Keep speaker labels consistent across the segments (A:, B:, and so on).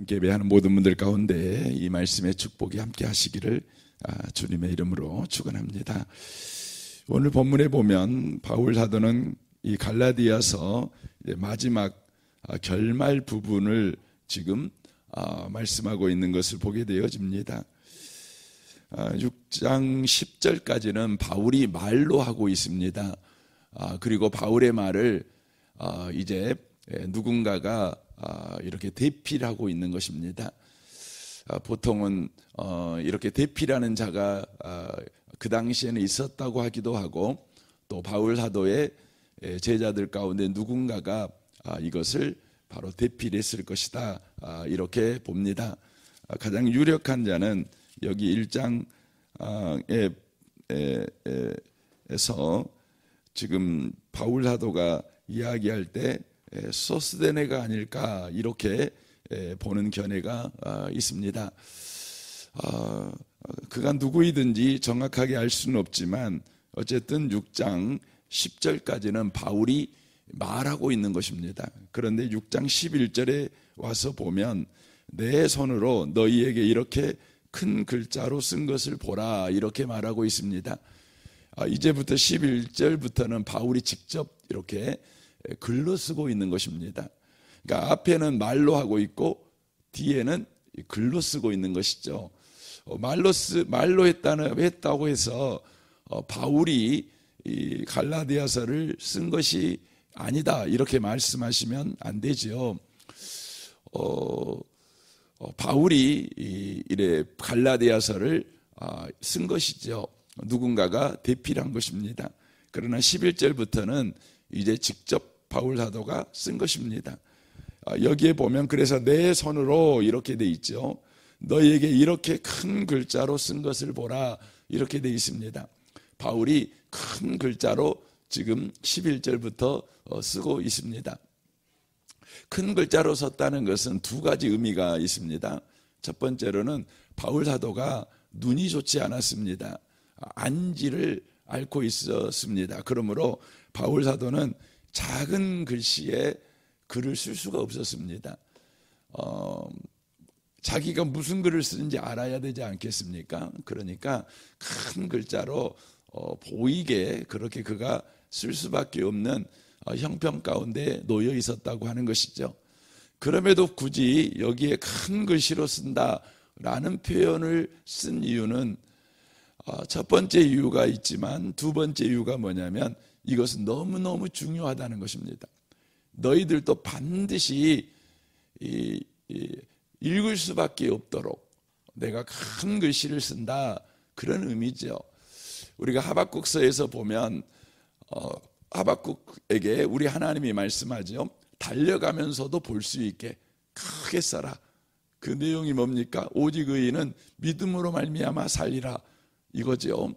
A: 함께 예배하는 모든 분들 가운데 이 말씀의 축복이 함께 하시기를 주님의 이름으로 축원합니다. 오늘 본문에 보면 바울 사도는 이 갈라디아서 마지막 결말 부분을 지금 말씀하고 있는 것을 보게 되어집니다. 6장 10절까지는 바울이 말로 하고 있습니다. 그리고 바울의 말을 이제 누군가가 이렇게 대피를 하고 있는 것입니다. 보통은 이렇게 대피라는 자가 그 당시에는 있었다고 하기도 하고, 또 바울 사도의 제자들 가운데 누군가가 이것을 바로 대피를 했을 것이다, 이렇게 봅니다. 가장 유력한 자는 여기 1장에서 지금 바울 사도가 이야기할 때 소스데네가 아닐까, 이렇게 보는 견해가 있습니다. 그가 누구이든지 정확하게 알 수는 없지만 어쨌든 6장 10절까지는 바울이 말하고 있는 것입니다. 그런데 6장 11절에 와서 보면 내 손으로 너희에게 이렇게 큰 글자로 쓴 것을 보라, 이렇게 말하고 있습니다. 이제부터 11절부터는 바울이 직접 이렇게 글로 쓰고 있는 것입니다. 그러니까 앞에는 말로 하고 있고 뒤에는 글로 쓰고 있는 것이죠. 말로 했다고 해서 바울이 이 갈라디아서를 쓴 것이 아니다, 이렇게 말씀하시면 안 되죠. 바울이 이래 갈라디아서를 쓴 것이죠. 누군가가 대피를 한 것입니다. 그러나 11절부터는 이제 직접 바울 사도가 쓴 것입니다. 여기에 보면 그래서 내 손으로 이렇게 돼 있죠. 너희에게 이렇게 큰 글자로 쓴 것을 보라, 이렇게 돼 있습니다. 바울이 큰 글자로 지금 11절부터 쓰고 있습니다. 큰 글자로 썼다는 것은 두 가지 의미가 있습니다. 첫 번째로는 바울 사도가 눈이 좋지 않았습니다. 안지를 앓고 있었습니다. 그러므로 바울 사도는 작은 글씨에 글을 쓸 수가 없었습니다. 자기가 무슨 글을 쓰는지 알아야 되지 않겠습니까? 그러니까 큰 글자로 보이게 그렇게 그가 쓸 수밖에 없는 형편 가운데 놓여 있었다고 하는 것이죠. 그럼에도 굳이 여기에 큰 글씨로 쓴다라는 표현을 쓴 이유는 첫 번째 이유가 있지만 두 번째 이유가 뭐냐면 이것은 너무너무 중요하다는 것입니다. 너희들도 반드시 읽을 수밖에 없도록 내가 큰 글씨를 쓴다, 그런 의미죠. 우리가 하박국서에서 보면 하박국에게 우리 하나님이 말씀하죠. 달려가면서도 볼 수 있게 크게 써라. 그 내용이 뭡니까? 오직 의인은 믿음으로 말미암아 살리라, 이거죠.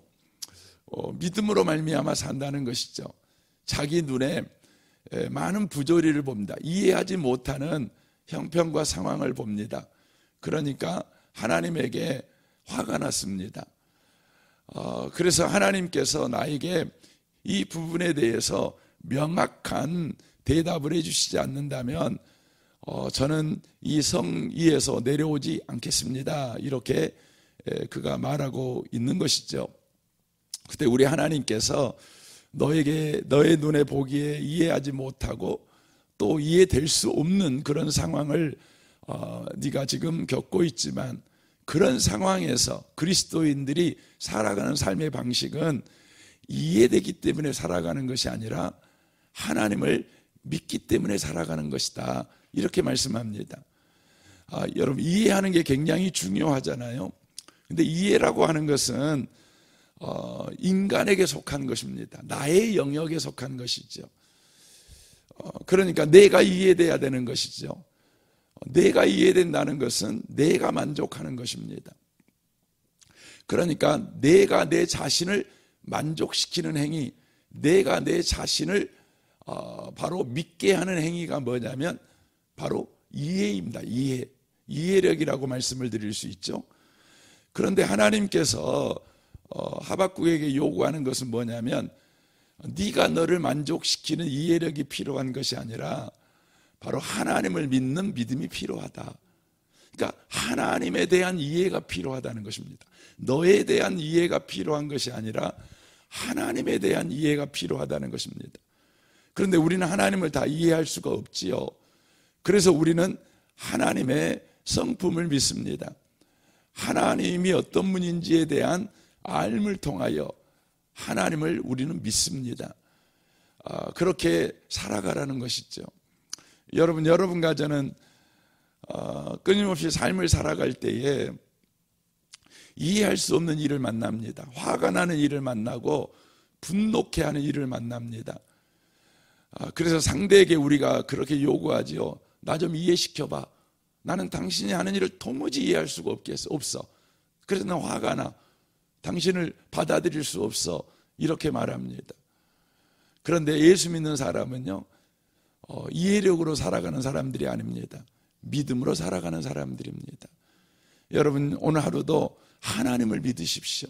A: 믿음으로 말미암아 산다는 것이죠. 자기 눈에 많은 부조리를 봅니다. 이해하지 못하는 형편과 상황을 봅니다. 그러니까 하나님에게 화가 났습니다. 그래서 하나님께서 나에게 이 부분에 대해서 명확한 대답을 해주시지 않는다면 저는 이 성 위에서 내려오지 않겠습니다, 이렇게 그가 말하고 있는 것이죠. 그때 우리 하나님께서 너의 눈에 보기에 이해하지 못하고 또 이해될 수 없는 그런 상황을 네가 지금 겪고 있지만, 그런 상황에서 그리스도인들이 살아가는 삶의 방식은 이해되기 때문에 살아가는 것이 아니라 하나님을 믿기 때문에 살아가는 것이다, 이렇게 말씀합니다. 여러분, 이해하는 게 굉장히 중요하잖아요. 근데 이해라고 하는 것은 인간에게 속한 것입니다. 나의 영역에 속한 것이죠. 그러니까 내가 이해돼야 되는 것이죠. 내가 이해된다는 것은 내가 만족하는 것입니다. 그러니까 내가 내 자신을 만족시키는 행위, 내가 내 자신을 바로 믿게 하는 행위가 뭐냐면 바로 이해입니다. 이해력이라고 말씀을 드릴 수 있죠. 그런데 하나님께서 하박국에게 요구하는 것은 뭐냐면 네가 너를 만족시키는 이해력이 필요한 것이 아니라 바로 하나님을 믿는 믿음이 필요하다. 그러니까 하나님에 대한 이해가 필요하다는 것입니다. 너에 대한 이해가 필요한 것이 아니라 하나님에 대한 이해가 필요하다는 것입니다. 그런데 우리는 하나님을 다 이해할 수가 없지요. 그래서 우리는 하나님의 성품을 믿습니다. 하나님이 어떤 분인지에 대한 알을 통하여 하나님을 우리는 믿습니다. 그렇게 살아가라는 것이죠. 여러분과 저는 끊임없이 삶을 살아갈 때에 이해할 수 없는 일을 만납니다. 화가 나는 일을 만나고 분노케 하는 일을 만납니다. 그래서 상대에게 우리가 그렇게 요구하지요. 나 좀 이해시켜봐. 나는 당신이 하는 일을 도무지 이해할 수가 없어. 그래서 난 화가 나. 당신을 받아들일 수 없어. 이렇게 말합니다. 그런데 예수 믿는 사람은요, 이해력으로 살아가는 사람들이 아닙니다. 믿음으로 살아가는 사람들입니다. 여러분, 오늘 하루도 하나님을 믿으십시오.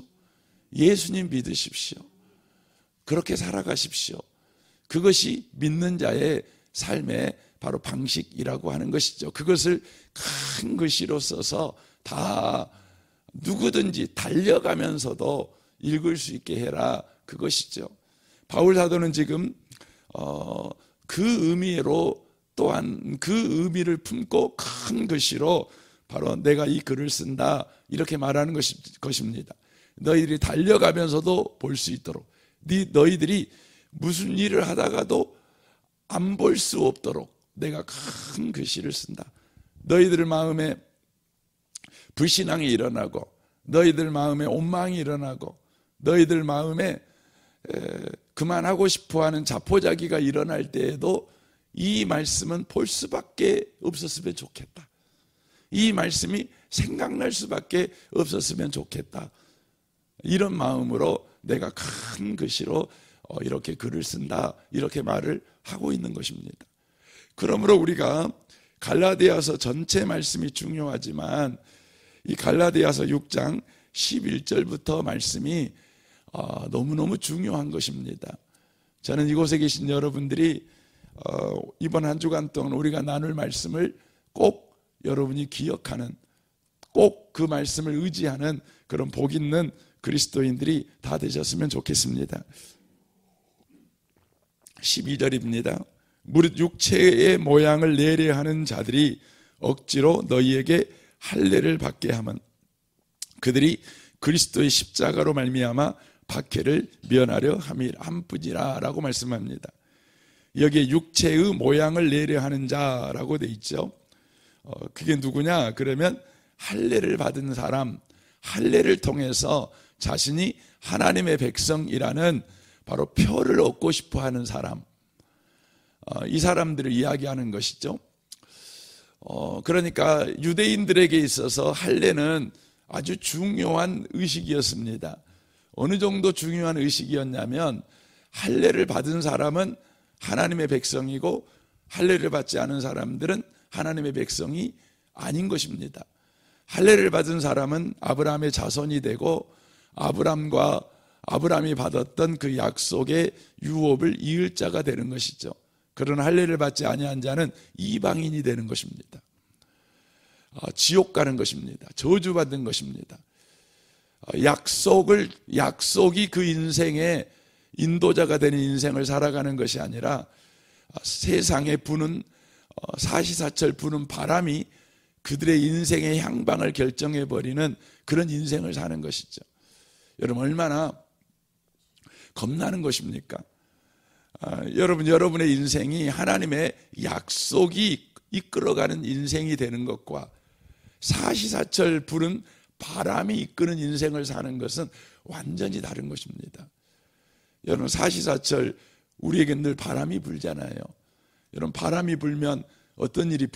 A: 예수님 믿으십시오. 그렇게 살아가십시오. 그것이 믿는 자의 삶의 바로 방식이라고 하는 것이죠. 그것을 큰 글씨로 써서 다 누구든지 달려가면서도 읽을 수 있게 해라, 그것이죠. 바울 사도는 지금 그 의미로 또한 그 의미를 품고 큰 글씨로 바로 내가 이 글을 쓴다, 이렇게 말하는 것입니다. 너희들이 달려가면서도 볼 수 있도록, 너희들이 무슨 일을 하다가도 안 볼 수 없도록 내가 큰 글씨를 쓴다. 너희들 마음에 불신앙이 일어나고, 너희들 마음에 원망이 일어나고, 너희들 마음에 그만하고 싶어하는 자포자기가 일어날 때에도 이 말씀은 볼 수밖에 없었으면 좋겠다. 이 말씀이 생각날 수밖에 없었으면 좋겠다. 이런 마음으로 내가 큰 글씨로 이렇게 글을 쓴다, 이렇게 말을 하고 있는 것입니다. 그러므로 우리가 갈라디아서 전체 말씀이 중요하지만 이 갈라디아서 6장 11절부터 말씀이 너무너무 중요한 것입니다. 저는 이곳에 계신 여러분들이 이번 한 주간 동안 우리가 나눌 말씀을 꼭 여러분이 기억하는, 꼭 그 말씀을 의지하는 그런 복 있는 그리스도인들이 다 되셨으면 좋겠습니다. 12절입니다. 무릇 육체의 모양을 내려 하는 자들이 억지로 너희에게 할례를 받게 하면 그들이 그리스도의 십자가로 말미암아 박해를 면하려 함뿐이라 라고 말씀합니다. 여기에 육체의 모양을 내려 하는 자라고 돼 있죠. 그게 누구냐? 그러면 할례를 받은 사람, 할례를 통해서 자신이 하나님의 백성이라는 바로 표를 얻고 싶어하는 사람, 이 사람들을 이야기하는 것이죠. 그러니까 유대인들에게 있어서 할례는 아주 중요한 의식이었습니다. 어느 정도 중요한 의식이었냐면 할례를 받은 사람은 하나님의 백성이고 할례를 받지 않은 사람들은 하나님의 백성이 아닌 것입니다. 할례를 받은 사람은 아브라함의 자손이 되고 아브라함이 받았던 그 약속의 유업을 이을 자가 되는 것이죠. 그런 할례를 받지 아니한 자는 이방인이 되는 것입니다. 지옥 가는 것입니다. 저주받는 것입니다. 약속이 그 인생의 인도자가 되는 인생을 살아가는 것이 아니라 세상에 부는 사시사철 부는 바람이 그들의 인생의 향방을 결정해버리는 그런 인생을 사는 것이죠. 여러분, 얼마나 겁나는 것입니까? 여러분의 인생이 하나님의 약속이 이끌어가는 인생이 되는 것과 사시사철 부는 바람이 이끄는 인생을 사는 것은 완전히 다른 것입니다. 여러분, 사시사철 우리에게 늘 바람이 불잖아요. 여러분, 바람이 불면 어떤 일이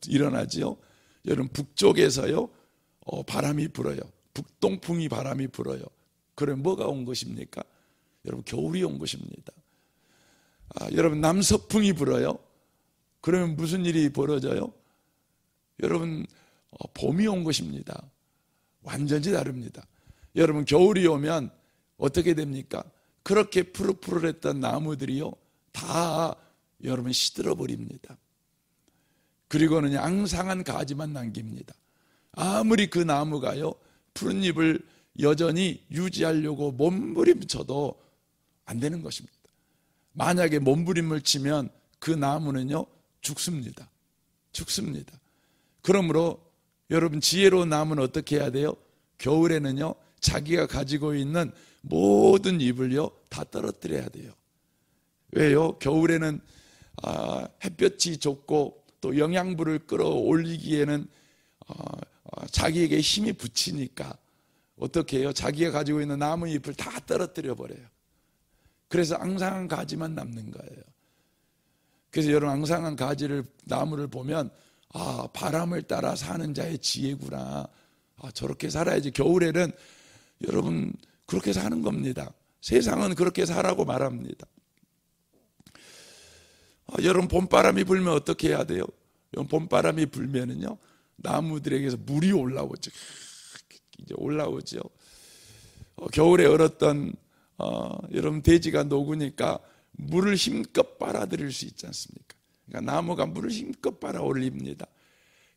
A: 일어나지요? 여러분, 북쪽에서요 바람이 불어요. 북동풍이 바람이 불어요. 그럼 뭐가 온 것입니까? 여러분, 겨울이 온 것입니다. 여러분, 남서풍이 불어요. 그러면 무슨 일이 벌어져요? 여러분, 봄이 온 것입니다. 완전히 다릅니다. 여러분, 겨울이 오면 어떻게 됩니까? 그렇게 푸릇푸릇했던 나무들이요 다 여러분 시들어 버립니다. 그리고는 양상한 가지만 남깁니다. 아무리 그 나무가요 푸른 잎을 여전히 유지하려고 몸부림쳐도 안 되는 것입니다. 만약에 몸부림을 치면 그 나무는요 죽습니다. 그러므로 여러분, 지혜로운 나무는 어떻게 해야 돼요? 겨울에는요 자기가 가지고 있는 모든 잎을요 다 떨어뜨려야 돼요. 왜요? 겨울에는 햇볕이 좋고 또 영양분을 끌어올리기에는 자기에게 힘이 붙이니까 어떻게 해요? 자기가 가지고 있는 나무 잎을 다 떨어뜨려 버려요. 그래서 앙상한 가지만 남는 거예요. 그래서 여러분, 앙상한 나무를 보면 바람을 따라 사는 자의 지혜구나. 저렇게 살아야지. 겨울에는 여러분 그렇게 사는 겁니다. 세상은 그렇게 살라고 말합니다. 여러분, 봄바람이 불면 어떻게 해야 돼요? 봄바람이 불면은요 나무들에게서 물이 올라오죠. 이제 올라오죠. 겨울에 얼었던 여러분 돼지가 녹으니까 물을 힘껏 빨아들일 수 있지 않습니까? 그러니까 나무가 물을 힘껏 빨아 올립니다.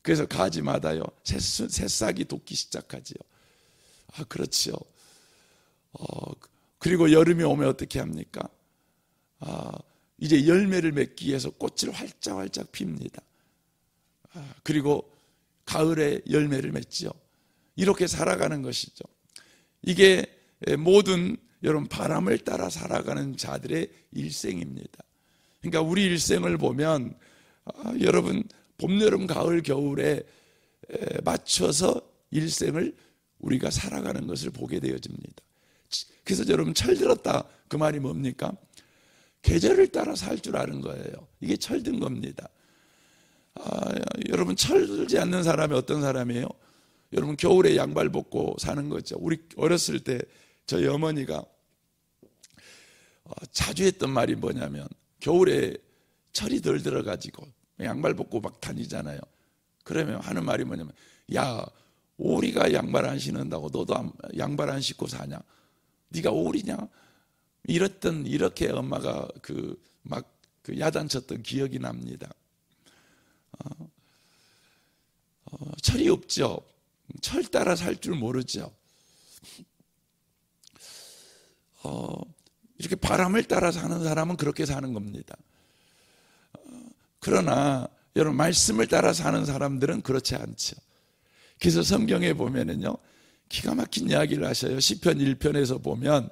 A: 그래서 가지마다요 새싹이 돋기 시작하지요. 그렇지요. 그리고 여름이 오면 어떻게 합니까? 이제 열매를 맺기 위해서 꽃을 활짝활짝 핍니다. 그리고 가을에 열매를 맺지요. 이렇게 살아가는 것이죠. 이게 모든 여러분 바람을 따라 살아가는 자들의 일생입니다. 그러니까 우리 일생을 보면 여러분 봄, 여름, 가을, 겨울에 맞춰서 일생을 우리가 살아가는 것을 보게 되어집니다. 그래서 여러분, 철들었다 그 말이 뭡니까? 계절을 따라 살 줄 아는 거예요. 이게 철든 겁니다. 여러분, 철들지 않는 사람이 어떤 사람이에요? 여러분, 겨울에 양발 벗고 사는 거죠. 우리 어렸을 때 저희 어머니가 자주 했던 말이 뭐냐면, 겨울에 철이 덜 들어가지고 양발 벗고 막 다니잖아요. 그러면 하는 말이 뭐냐면, 야, 오리가 양발 안 신는다고 너도 양발 안 신고 사냐? 네가 오리냐? 이렇게 엄마가 막 야단쳤던 기억이 납니다. 철이 없죠. 철 따라 살 줄 모르죠. 이렇게 바람을 따라 사는 사람은 그렇게 사는 겁니다. 그러나 여러분, 말씀을 따라 사는 사람들은 그렇지 않죠. 그래서 성경에 보면은요 기가 막힌 이야기를 하셔요. 시편 1편에서 보면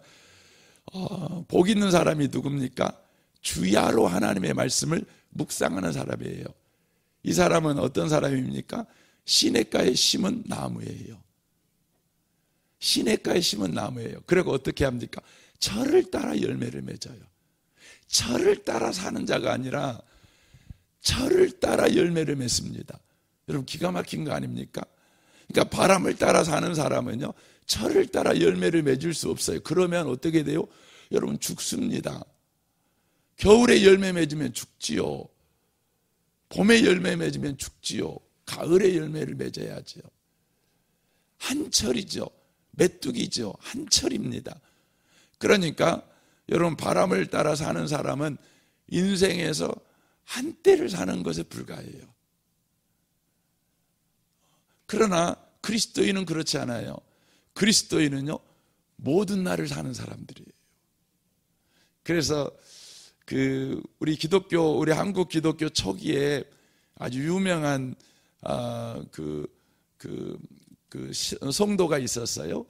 A: 복 있는 사람이 누굽니까? 주야로 하나님의 말씀을 묵상하는 사람이에요. 이 사람은 어떤 사람입니까? 시냇가에 심은 나무예요. 시냇가에 심은 나무예요. 그리고 어떻게 합니까? 철을 따라 열매를 맺어요. 철을 따라 사는 자가 아니라 철을 따라 열매를 맺습니다. 여러분, 기가 막힌 거 아닙니까? 그러니까 바람을 따라 사는 사람은요 철을 따라 열매를 맺을 수 없어요. 그러면 어떻게 돼요? 여러분, 죽습니다. 겨울에 열매 맺으면 죽지요. 봄에 열매 맺으면 죽지요. 가을에 열매를 맺어야죠. 한철이죠. 메뚜기죠. 한철입니다. 그러니까 여러분, 바람을 따라 사는 사람은 인생에서 한때를 사는 것에 불과해요. 그러나 그리스도인은 그렇지 않아요. 그리스도인은요 모든 날을 사는 사람들이에요. 그래서 우리 한국 기독교 초기에 아주 유명한 성도가 있었어요.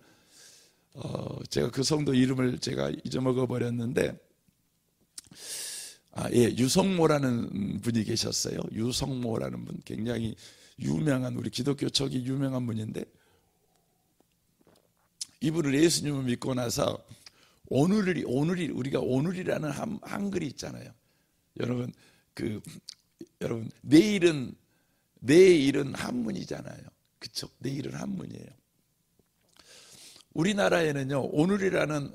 A: 제가 그 성도 이름을 제가 잊어먹어 버렸는데, 유성모라는 분이 계셨어요. 유성모라는 분, 굉장히 유명한, 우리 기독교 초기 유명한 분인데, 이분을 예수님을 믿고 나서 우리가 오늘이라는 한글이 있잖아요. 여러분, 여러분 내일은 한문이잖아요. 그쵸? 내일은 한문이에요. 우리나라에는요 오늘이라는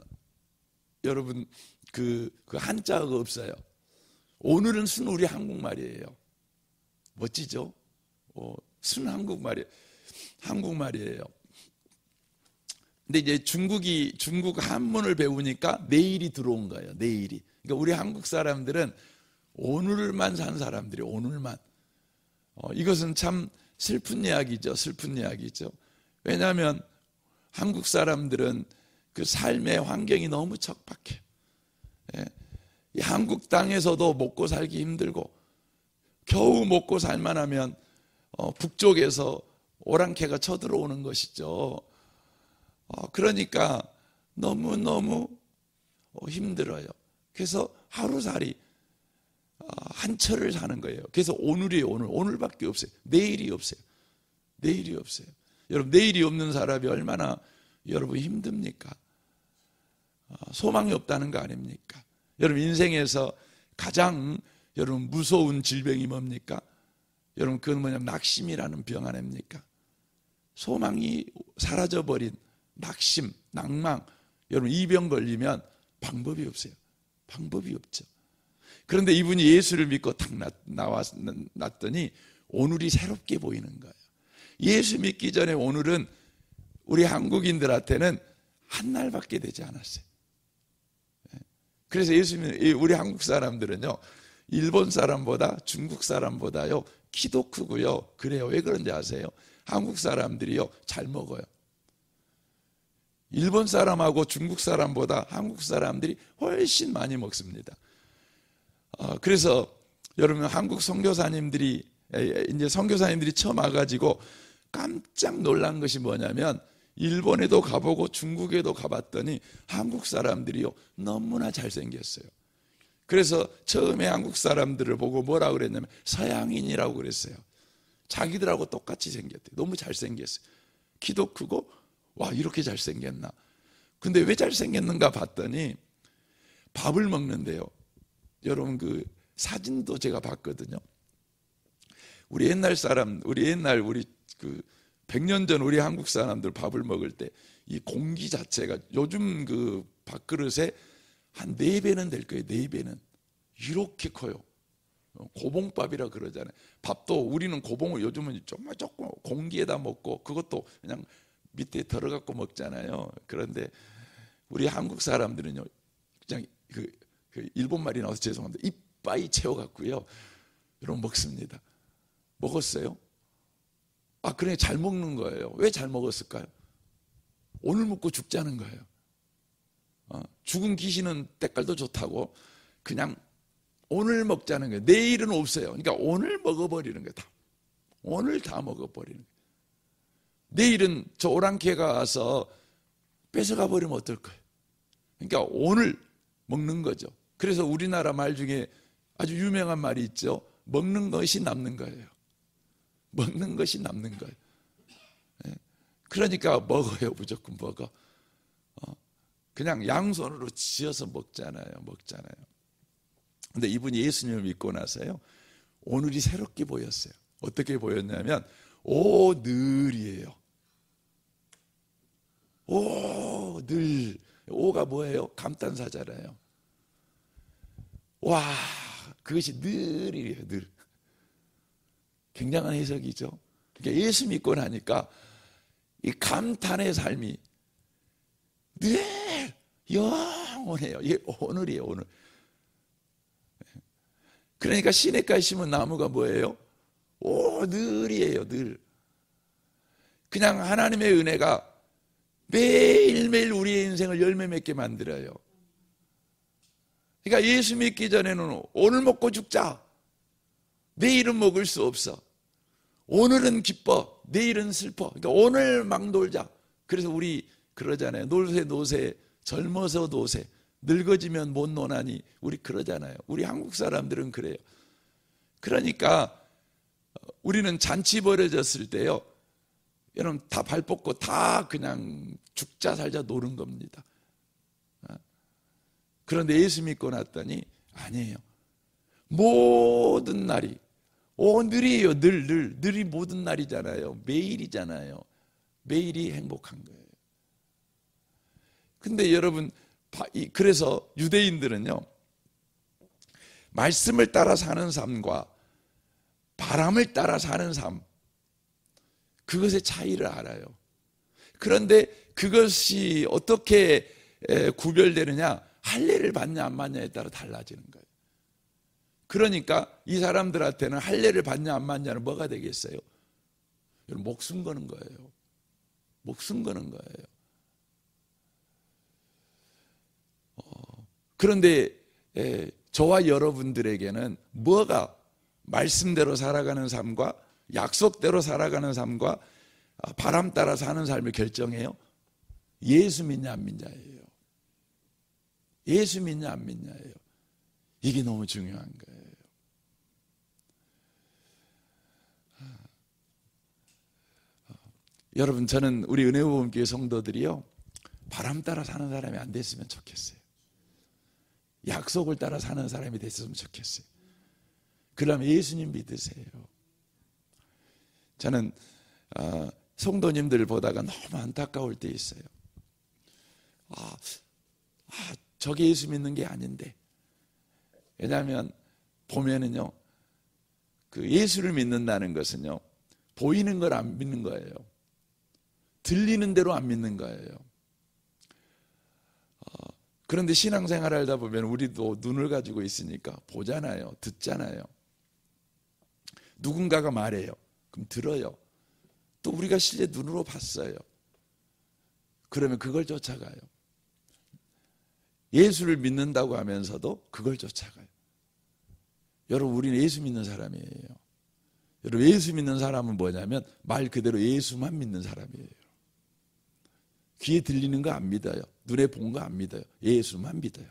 A: 여러분 그 한자가 없어요. 오늘은 순 우리 한국말이에요. 멋지죠? 순 한국말이에요. 근데 이제 중국 한문을 배우니까 내일이 들어온 거예요. 내일이. 그러니까 우리 한국 사람들은 오늘만 산 사람들이 오늘만. 이것은 참 슬픈 이야기죠. 슬픈 이야기죠. 왜냐하면 한국 사람들은 그 삶의 환경이 너무 척박해요. 예. 이 한국 땅에서도 먹고 살기 힘들고 겨우 먹고 살만하면 북쪽에서 오랑캐가 쳐들어오는 것이죠. 그러니까 너무너무 힘들어요. 그래서 하루살이 한철을 사는 거예요. 그래서 오늘이에요. 오늘밖에 없어요. 내일이 없어요. 내일이 없어요. 여러분, 내일이 없는 사람이 얼마나 여러분 힘듭니까? 소망이 없다는 거 아닙니까? 여러분, 인생에서 가장 여러분 무서운 질병이 뭡니까? 여러분, 그건 뭐냐면 낙심이라는 병 아닙니까? 소망이 사라져버린 낙심, 낭망. 여러분, 이 병 걸리면 방법이 없어요. 방법이 없죠. 그런데 이분이 예수를 믿고 딱 났더니 오늘이 새롭게 보이는 거예요. 예수 믿기 전에 오늘은 우리 한국인들한테는 한 날밖에 되지 않았어요. 그래서 우리 한국 사람들은요, 일본 사람보다 중국 사람보다요 키도 크고요. 그래요. 왜 그런지 아세요? 한국 사람들이요 잘 먹어요. 일본 사람하고 중국 사람보다 한국 사람들이 훨씬 많이 먹습니다. 그래서 여러분, 한국 선교사님들이 처음 와가지고 깜짝 놀란 것이 뭐냐면, 일본에도 가보고 중국에도 가봤더니 한국 사람들이요 너무나 잘생겼어요. 그래서 처음에 한국 사람들을 보고 뭐라 그랬냐면 서양인이라고 그랬어요. 자기들하고 똑같이 생겼대요. 너무 잘생겼어요. 키도 크고, 와, 이렇게 잘생겼나. 근데 왜 잘생겼는가 봤더니 밥을 먹는데요. 여러분, 그 사진도 제가 봤거든요. 우리 그 100년 전 우리 한국 사람들 밥을 먹을 때 이 공기 자체가 요즘 그 밥그릇에 한 4배는 될 거예요. 4배는. 이렇게 커요. 고봉밥이라 그러잖아요. 밥도 우리는 고봉을 요즘은 조금 공기에다 먹고 그것도 그냥 밑에 덜어갖고 먹잖아요. 그런데 우리 한국 사람들은요, 그냥 그 일본 말이 나와서 죄송합니다. 이빠이 채워갖고요, 여러분 먹습니다. 먹었어요? 그래, 잘 먹는 거예요. 왜 잘 먹었을까요? 오늘 먹고 죽자는 거예요. 죽은 귀신은 때깔도 좋다고 그냥 오늘 먹자는 거예요. 내일은 없어요. 그러니까 오늘 먹어버리는 거예요. 다. 오늘 다 먹어버리는 거예요. 내일은 저 오랑캐가 와서 뺏어가 버리면 어떨 거예요? 그러니까 오늘 먹는 거죠. 그래서 우리나라 말 중에 아주 유명한 말이 있죠. 먹는 것이 남는 거예요. 먹는 것이 남는 거예요. 그러니까 먹어요. 무조건 먹어. 그냥 양손으로 지어서 먹잖아요. 근데 이분이 예수님을 믿고 나서요, 오늘이 새롭게 보였어요. 어떻게 보였냐면 오늘이에요. 오늘. 오가 뭐예요? 감탄사잖아요. 와, 그것이 늘이에요. 늘. 굉장한 해석이죠. 그러니까 예수 믿고 나니까 이 감탄의 삶이 늘 영원해요. 이게 오늘이에요. 오늘. 그러니까 시냇가에 심은 나무가 뭐예요? 늘이에요. 늘. 그냥 하나님의 은혜가 매일매일 우리의 인생을 열매 맺게 만들어요. 그러니까 예수 믿기 전에는 오늘 먹고 죽자, 내일은 먹을 수 없어, 오늘은 기뻐, 내일은 슬퍼, 그러니까 오늘 막 놀자. 그래서 우리 그러잖아요. 노세 젊어서 노세, 늙어지면 못 노나니. 우리 그러잖아요. 우리 한국 사람들은 그래요. 그러니까 우리는 잔치 벌어졌을 때요, 여러분 다 발 뻗고 다 그냥 죽자 살자 노는 겁니다. 그런데 예수 믿고 났더니 아니에요. 모든 날이 늘이에요. 늘이 모든 날이잖아요. 매일이잖아요. 매일이 행복한 거예요. 근데 여러분, 그래서 유대인들은요, 말씀을 따라 사는 삶과 바람을 따라 사는 삶, 그것의 차이를 알아요. 그런데 그것이 어떻게 구별되느냐? 할례를 받냐 안 받냐에 따라 달라지는 거예요. 그러니까 이 사람들한테는 할례를 받냐 안 받냐는 뭐가 되겠어요? 여러분, 목숨 거는 거예요. 목숨 거는 거예요. 그런데 저와 여러분들에게는 뭐가 말씀대로 살아가는 삶과 약속대로 살아가는 삶과 바람 따라 사는 삶을 결정해요? 예수 믿냐 안 믿냐예요. 예수 믿냐 안 믿냐예요. 이게 너무 중요한 거예요. 여러분, 저는 우리 은혜보험교회 성도들이요, 바람 따라 사는 사람이 안 됐으면 좋겠어요. 약속을 따라 사는 사람이 됐으면 좋겠어요. 그러면 예수님 믿으세요. 저는 성도님들 보다가 너무 안타까울 때 있어요. 저게 예수 믿는 게 아닌데. 왜냐하면 보면은요, 그 예수를 믿는다는 것은요, 보이는 걸 안 믿는 거예요. 들리는 대로 안 믿는 거예요. 그런데 신앙생활을 하다 보면 우리도 눈을 가지고 있으니까 보잖아요. 듣잖아요. 누군가가 말해요. 그럼 들어요. 또 우리가 실제 눈으로 봤어요. 그러면 그걸 쫓아가요. 예수를 믿는다고 하면서도 그걸 쫓아가요. 여러분, 우리는 예수 믿는 사람이에요. 여러분, 예수 믿는 사람은 뭐냐면 말 그대로 예수만 믿는 사람이에요. 귀에 들리는 거 안 믿어요. 눈에 본 거 안 믿어요. 예수만 믿어요.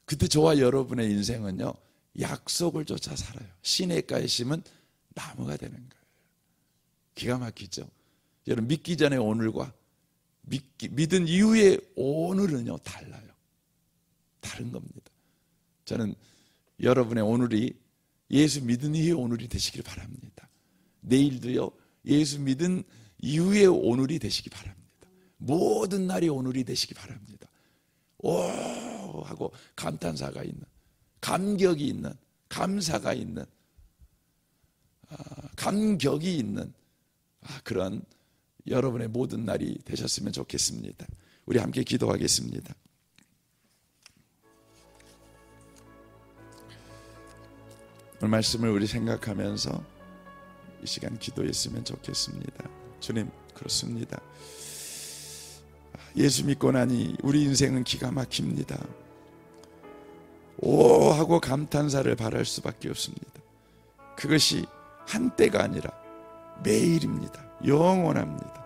A: 그때 저와 여러분의 인생은요, 약속을 쫓아 살아요. 시냇가에 심은 나무가 되는 거예요. 기가 막히죠. 여러분, 믿기 전에 오늘과 믿은 이후의 오늘은요, 달라요. 다른 겁니다. 저는 여러분의 오늘이 예수 믿은 이후의 오늘이 되시길 바랍니다. 내일도요, 예수 믿은 이후의 오늘이 되시기 바랍니다. 모든 날이 오늘이 되시기 바랍니다. 오 하고 감탄사가 있는, 감격이 있는, 감사가 있는, 감격이 있는 그런 여러분의 모든 날이 되셨으면 좋겠습니다. 우리 함께 기도하겠습니다. 오늘 말씀을 우리 생각하면서 이 시간 기도했으면 좋겠습니다. 주님, 그렇습니다. 예수 믿고 나니 우리 인생은 기가 막힙니다. 오 하고 감탄사를 바랄 수밖에 없습니다. 그것이 한때가 아니라 매일입니다. 영원합니다.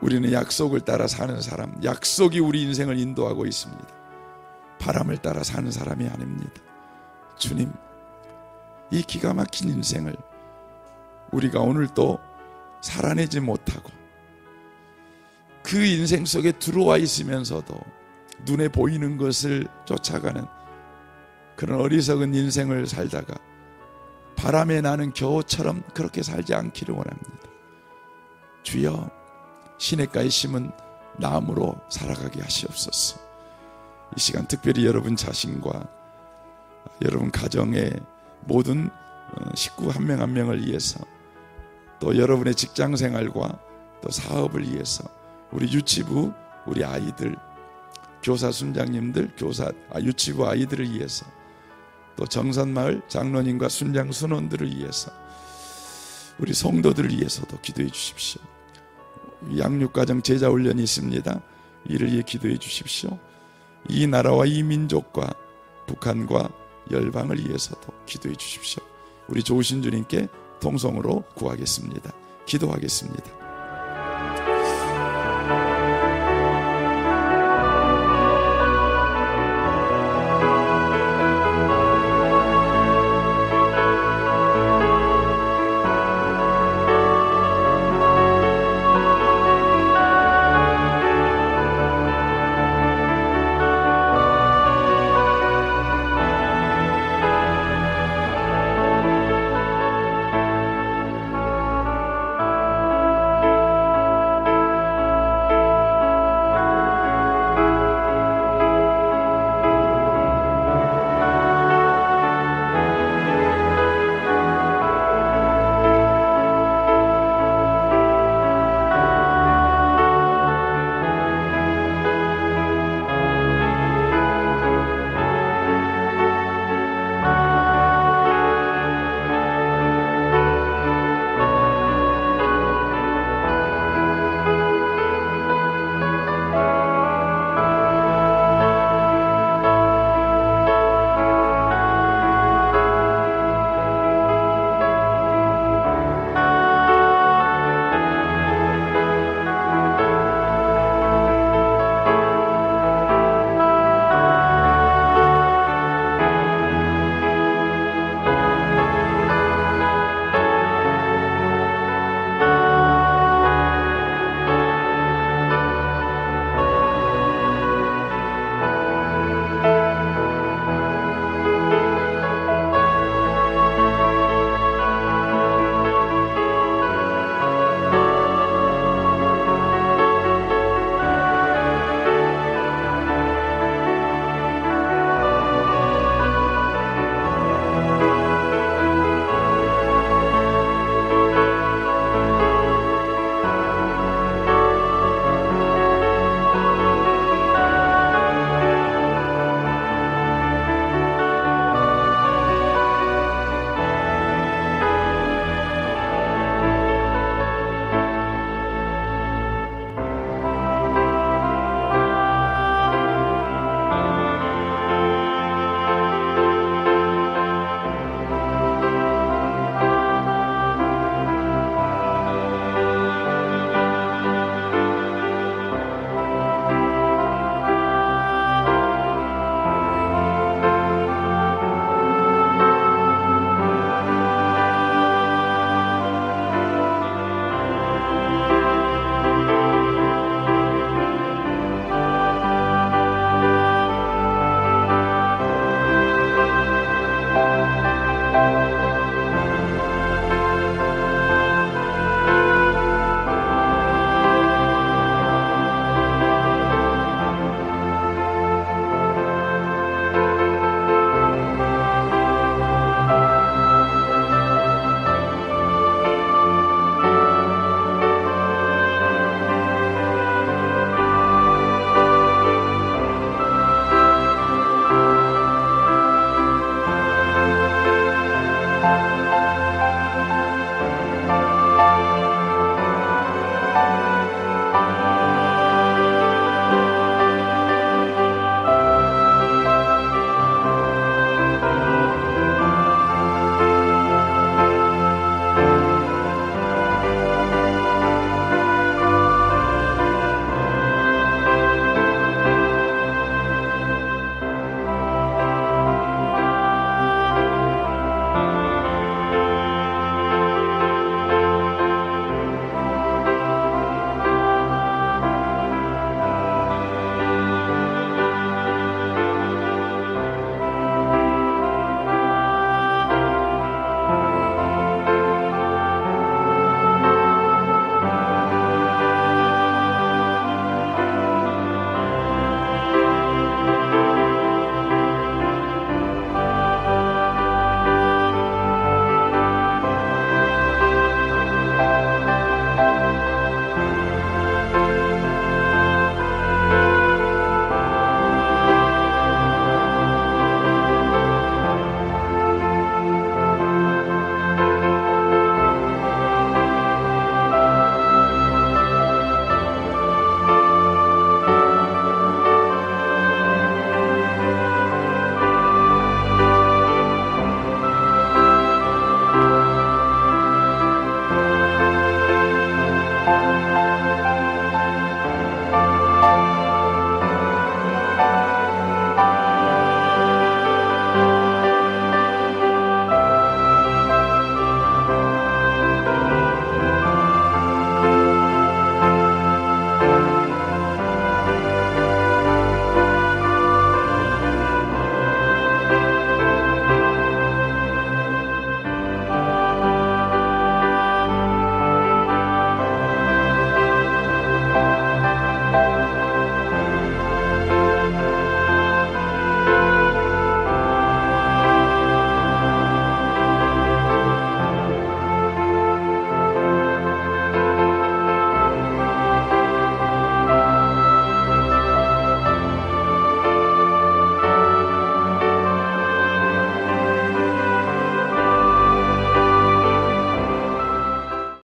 A: 우리는 약속을 따라 사는 사람, 약속이 우리 인생을 인도하고 있습니다. 바람을 따라 사는 사람이 아닙니다. 주님, 이 기가 막힌 인생을 우리가 오늘 또 살아내지 못하고 그 인생 속에 들어와 있으면서도 눈에 보이는 것을 쫓아가는 그런 어리석은 인생을 살다가 바람에 나는 겨우처럼 그렇게 살지 않기를 원합니다. 주여, 시냇가에 심은 나무로 살아가게 하시옵소서. 이 시간 특별히 여러분 자신과 여러분 가정의 모든 식구 한 명 한 명을 위해서, 또 여러분의 직장생활과 또 사업을 위해서, 우리 유치부 우리 아이들, 교사 순장님들, 유치부 아이들을 위해서, 또 정선마을 장로님과 순장 순원들을 위해서, 우리 성도들을 위해서도 기도해 주십시오. 양육가정 제자훈련이 있습니다. 이를 위해 기도해 주십시오. 이 나라와 이 민족과 북한과 열방을 위해서도 기도해 주십시오. 우리 좋으신 주님께 통성으로 구하겠습니다. 기도하겠습니다.